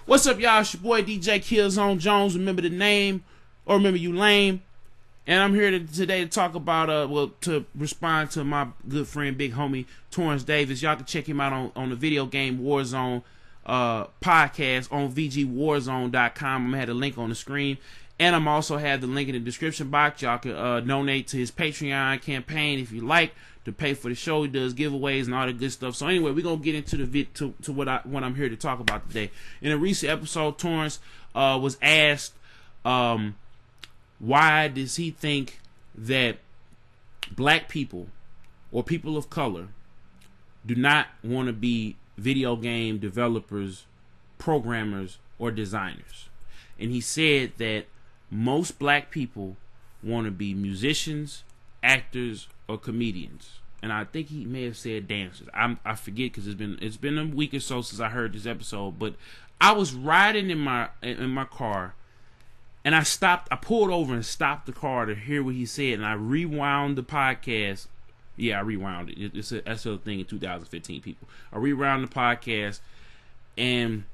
What's up, y'all? It's your boy DJKillzownJones. Remember the name, or remember you lame. And I'm here today to talk about, to respond to my good friend, big homie, Torrence Davis. Y'all can check him out on the video game Warzone podcast on VGWarzone.com. I'm going to have the link on the screen. And I'm also have the link in the description box. Y'all can donate to his Patreon campaign if you like, to pay for the show. He does giveaways and all the good stuff. So anyway, we're going to get into the to what I'm here to talk about today. In a recent episode, Torrence was asked why does he think that black people or people of color do not want to be video game developers, programmers, or designers. And he said that most black people want to be musicians, actors, or comedians. And I think he may have said dancers. I forget, because it's been a week or so since I heard this episode. But I was riding in my car, and I pulled over and stopped the car to hear what he said, and I rewound the podcast. Yeah, I rewound it. That's the thing in 2015, people. I rewound the podcast, and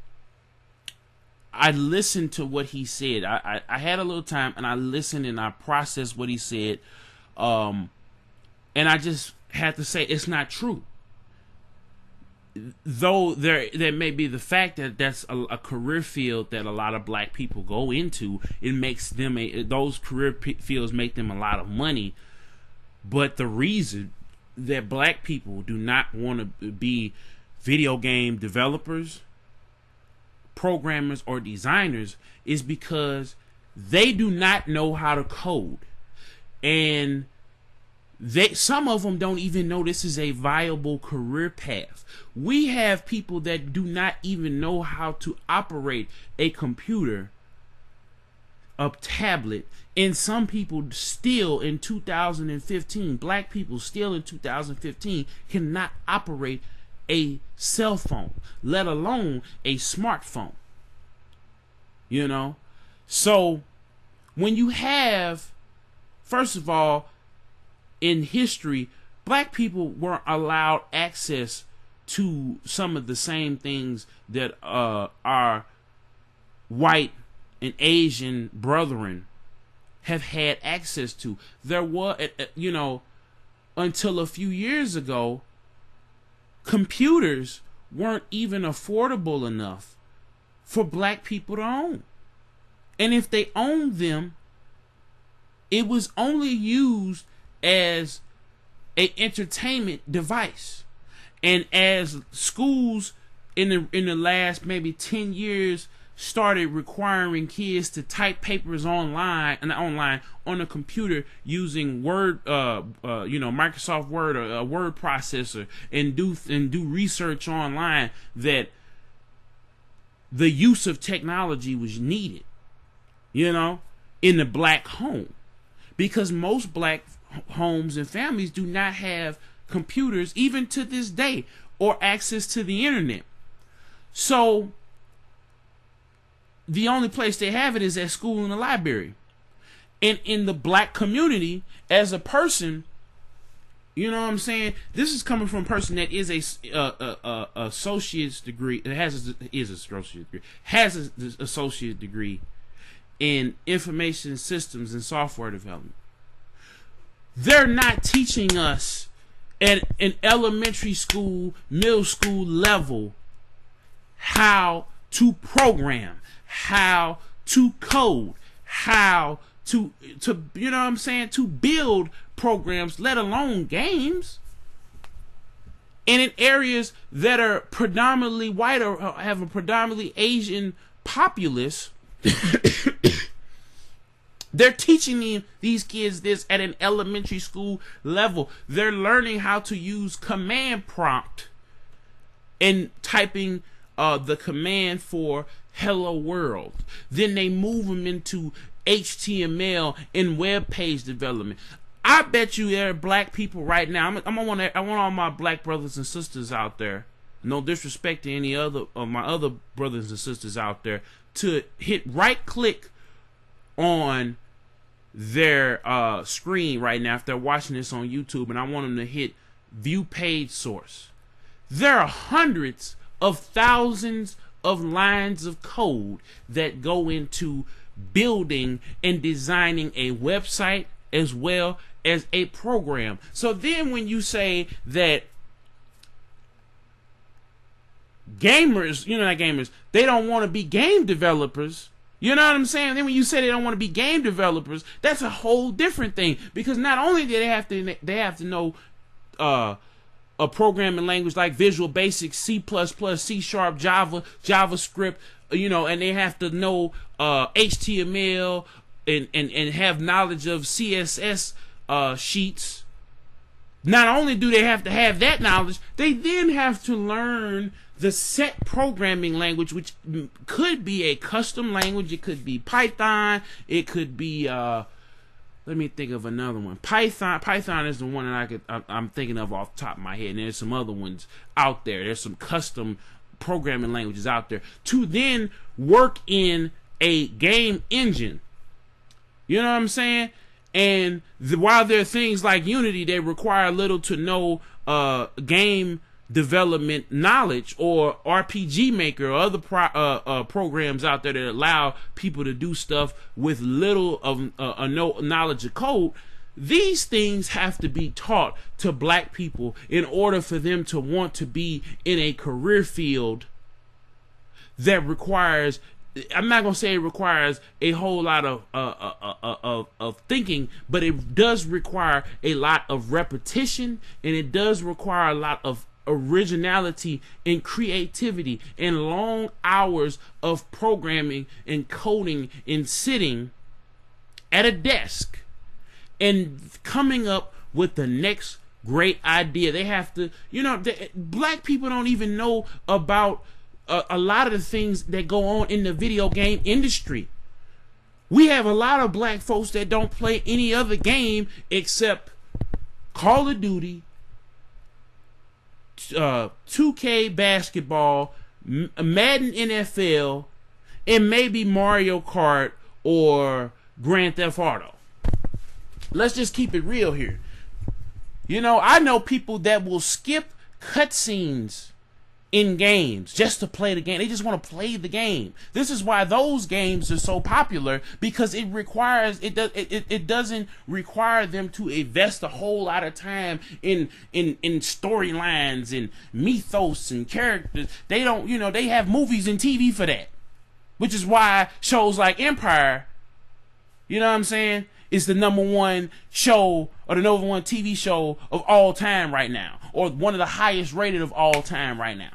I listened to what he said. I had a little time, and I listened, and I processed what he said. And I just had to say it's not true. Though there may be the fact that that's a career field that a lot of black people go into, it makes them those career fields make them a lot of money. But the reason that black people do not want to be video game developers, programmers, or designers is because they do not know how to code. And some of them don't even know this is a viable career path. We have people that do not even know how to operate a computer, a tablet, and some people still in 2015, black people still in 2015 cannot operate a cell phone, let alone a smartphone. You know? So when you have, first of all, in history, black people weren't allowed access to some of the same things that our white and Asian brethren have had access to. There was, until a few years ago, computers weren't even affordable enough for black people to own. And if they owned them, it was only used as a entertainment device. And as schools in the last maybe 10 years started requiring kids to type papers online on a computer using Word, Microsoft Word or a word processor, and do research online, that the use of technology was needed, in the black home, because most black homes and families do not have computers even to this day, or access to the internet. So the only place they have it is at school and the library. And in the black community, as a person, you know what I'm saying, this is coming from a person that is a associate's degree, has an associate degree in information systems and software development. They're not teaching us at an elementary school, middle school level how to program, how to code, how to to build programs, let alone games. And in areas that are predominantly white or have a predominantly Asian populace, they're teaching these kids this at an elementary school level. They're learning how to use command prompt and typing the command for hello world. Then they move them into HTML and web page development. I bet you there are black people right now. I want all my black brothers and sisters out there, no disrespect to any other of my other brothers and sisters out there, to hit right click on their screen right now if they're watching this on YouTube, and I want them to hit view page source. There are hundreds of thousands of lines of code that go into building and designing a website as well as a program. So then when you say that gamers, not gamers, they don't want to be game developers, you know what I'm saying? Then when you say they don't want to be game developers, that's a whole different thing, because not only do they have to know a programming language like Visual Basic, C++, C#, Java, JavaScript, and they have to know HTML and have knowledge of CSS sheets. Not only do they have to have that knowledge, they then have to learn the set programming language, which could be a custom language. It could be Python. It could be let me think of another one. Python is the one that I'm thinking of off the top of my head. And there's some other ones out there. There's some custom programming languages out there to then work in a game engine. You know what I'm saying? And while there are things like Unity, they require little to no game development knowledge, or RPG Maker or other programs out there that allow people to do stuff with little of no knowledge of code. These things have to be taught to black people in order for them to want to be in a career field that requires, I'm not going to say it requires a whole lot of thinking, but it does require a lot of repetition, and it does require a lot of originality and creativity and long hours of programming and coding and sitting at a desk and coming up with the next great idea. They have to, black people don't even know about a lot of the things that go on in the video game industry. We have a lot of black folks that don't play any other game except Call of Duty, 2K basketball, Madden NFL, and maybe Mario Kart or Grand Theft Auto. Let's just keep it real here. I know people that will skip cutscenes in games just to play the game. They just want to play the game. This is why those games are so popular, because it doesn't require them to invest a whole lot of time in storylines and mythos and characters. They don't, they have movies and TV for that, which is why shows like Empire, you know what I'm saying, is the #1 show or the #1 TV show of all time right now, or one of the highest rated of all time right now.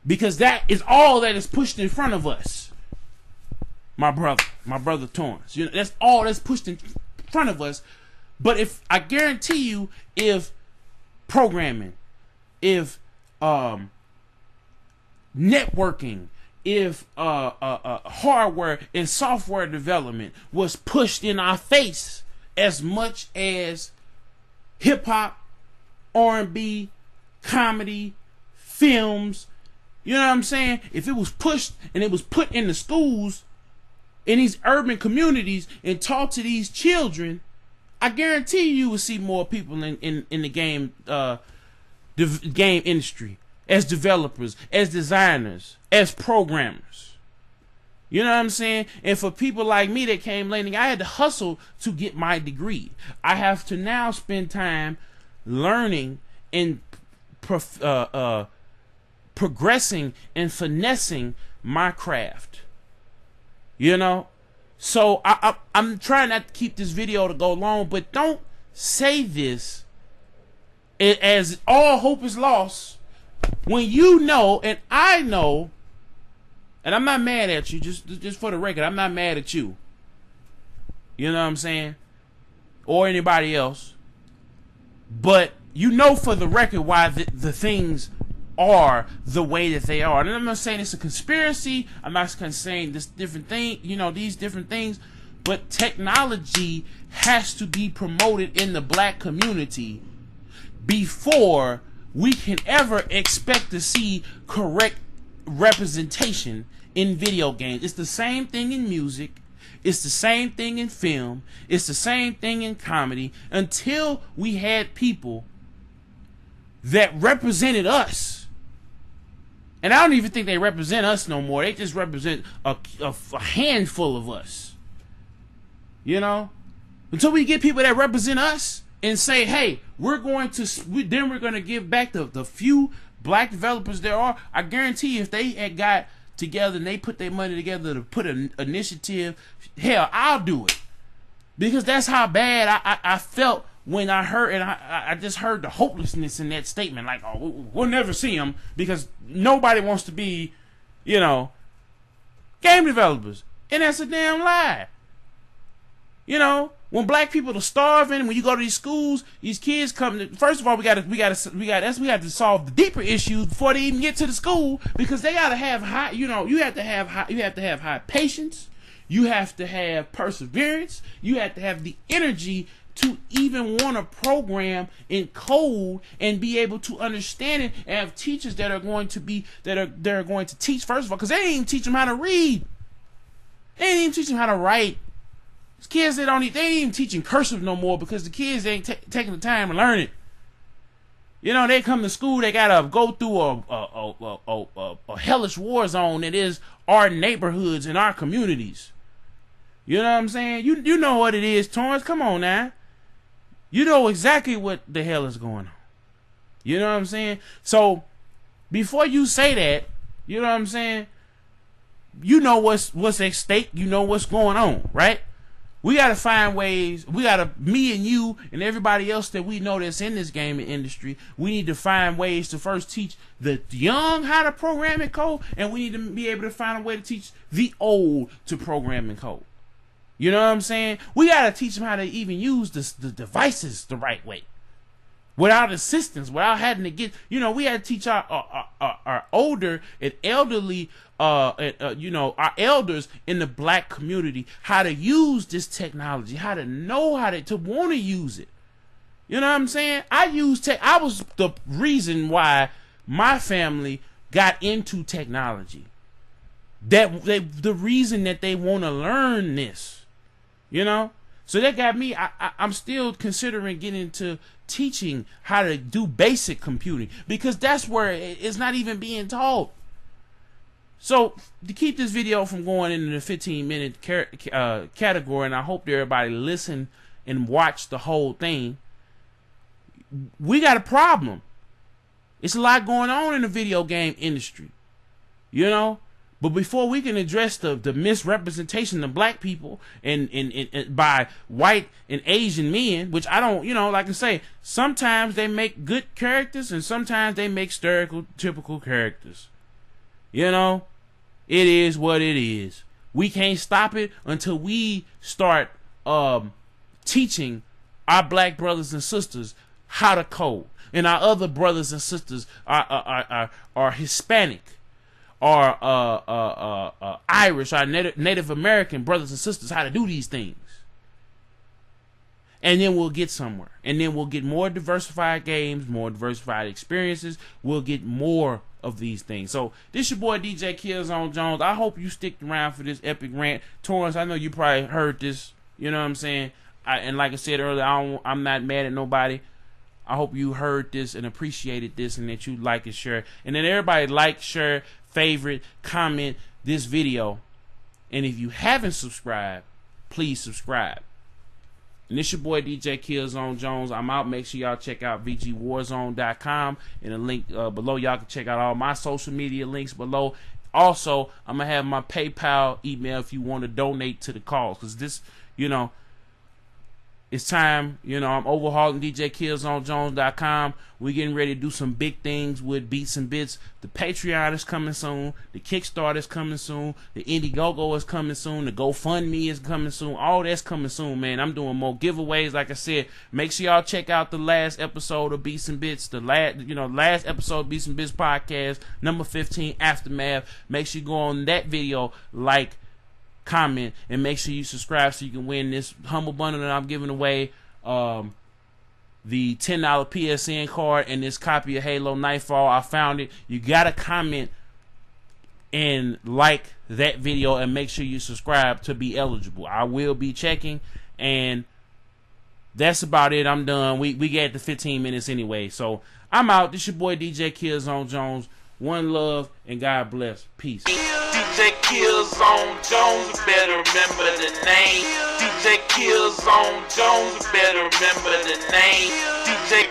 Because that is all that is pushed in front of us. My brother Torrence. That's all that's pushed in front of us. But if I guarantee you, if programming, if networking, if hardware and software development was pushed in our face as much as hip hop, R&B, comedy, films, you know what I'm saying? If it was pushed and it was put in the schools, in these urban communities, and taught to these children, I guarantee you would see more people in the game game industry as developers, as designers, as programmers. You know what I'm saying? And for people like me that came late, I had to hustle to get my degree. I have to now spend time learning and progressing and finessing my craft. So I'm trying not to keep this video to go long, but don't say this as all hope is lost when you know, and I know, and I'm not mad at you, just for the record, I'm not mad at you. You know what I'm saying? Or anybody else. But for the record why the things are the way that they are. And I'm not saying it's a conspiracy. I'm not saying this different thing, these different things. But technology has to be promoted in the black community before we can ever expect to see correct representation in video games. It's the same thing in music. It's the same thing in film. It's the same thing in comedy. Until we had people that represented us And I don't even think they represent us no more. They just represent a handful of us. You know? Until we get people that represent us and say, hey, we're going to give back the few black developers there are. I guarantee you, if they had got together and they put their money together to put an initiative, hell, I'll do it. Because that's how bad I felt when I heard, and I just heard the hopelessness in that statement. Like, oh, we'll never see them because nobody wants to be, you know, game developers. And that's a damn lie. You know, when black people are starving, when you go to these schools, these kids come. First of all, we got to solve the deeper issues before they even get to the school, because they got to have high. You know, you have to have high patience. You have to have perseverance. You have to have the energy to even want to program in code and be able to understand it, and have teachers that are going to teach, first of all, because they ain't even teach them how to read. They ain't even teach them how to write. These kids, they ain't even teaching cursive no more because the kids ain't taking the time to learn it. You know, they come to school, they gotta go through a hellish war zone that is our neighborhoods and our communities. You know what I'm saying? You know what it is, Torrence. Come on now. You know exactly what the hell is going on. You know what I'm saying? So before you say that, you know what I'm saying? You know what's at stake. You know what's going on, right? We gotta find ways. Me and you and everybody else that we know that's in this gaming industry, we need to find ways to first teach the young how to program in code, and we need to be able to find a way to teach the old to program in code. You know what I'm saying? We gotta teach them how to even use the devices the right way, without assistance, without having to get. You know, we had to teach our older and elderly. Our elders in the black community how to use this technology, how to know how to want to use it. You know what I'm saying? I was the reason why my family got into technology. The reason that they want to learn this. You know? So that got me, I'm still considering getting into teaching how to do basic computing, because that's where it's not even being taught. So to keep this video from going into the 15-minute category, and I hope that everybody listen and watch the whole thing, we got a problem. It's a lot going on in the video game industry, you know. But before we can address the misrepresentation of black people and by white and Asian men, which I don't, you know, like I say, sometimes they make good characters and sometimes they make stereotypical characters. You know, it is what it is. We can't stop it until we start teaching our black brothers and sisters how to code, and our other brothers and sisters are Hispanic, or Irish, or Native American brothers and sisters how to do these things. And then we'll get somewhere. And then we'll get more diversified games, more diversified experiences. We'll get more of these things. So this your boy DJKillzownJones. I hope you stick around for this epic rant. Torrence, I know you probably heard this. You know what I'm saying? And like I said earlier, I'm not mad at nobody. I hope you heard this and appreciated this, and that you like and share. And then everybody like, share, favorite, comment this video. And if you haven't subscribed, please subscribe. And this your boy DJKillzownJones. I'm out. Make sure y'all check out VGWarzone.com, and a link below. Y'all can check out all my social media links below. Also, I'm gonna have my PayPal email if you want to donate to the cause, because this, you know, it's time. You know, I'm overhauling djKillzownJones.com. We're getting ready to do some big things with Beatz and Bitz. The Patreon is coming soon. The Kickstarter is coming soon. The Indiegogo is coming soon. The GoFundMe is coming soon. All that's coming soon, man. I'm doing more giveaways. Like I said, make sure y'all check out the last episode of Beatz and Bitz. The last episode of Beatz and Bitz podcast, number 15, Aftermath. Make sure you go on that video, like, comment, and make sure you subscribe so you can win this humble bundle that I'm giving away. The $10 PSN card and this copy of Halo Nightfall. I found it. You gotta comment and like that video, and make sure you subscribe to be eligible. I will be checking, and that's about it. I'm done. We get to 15 minutes anyway, so I'm out. This your boy DJKillzownJones. One love, and God bless. Peace. DJKillzownJones, better remember the name. DJKillzownJones, better remember the name. DJ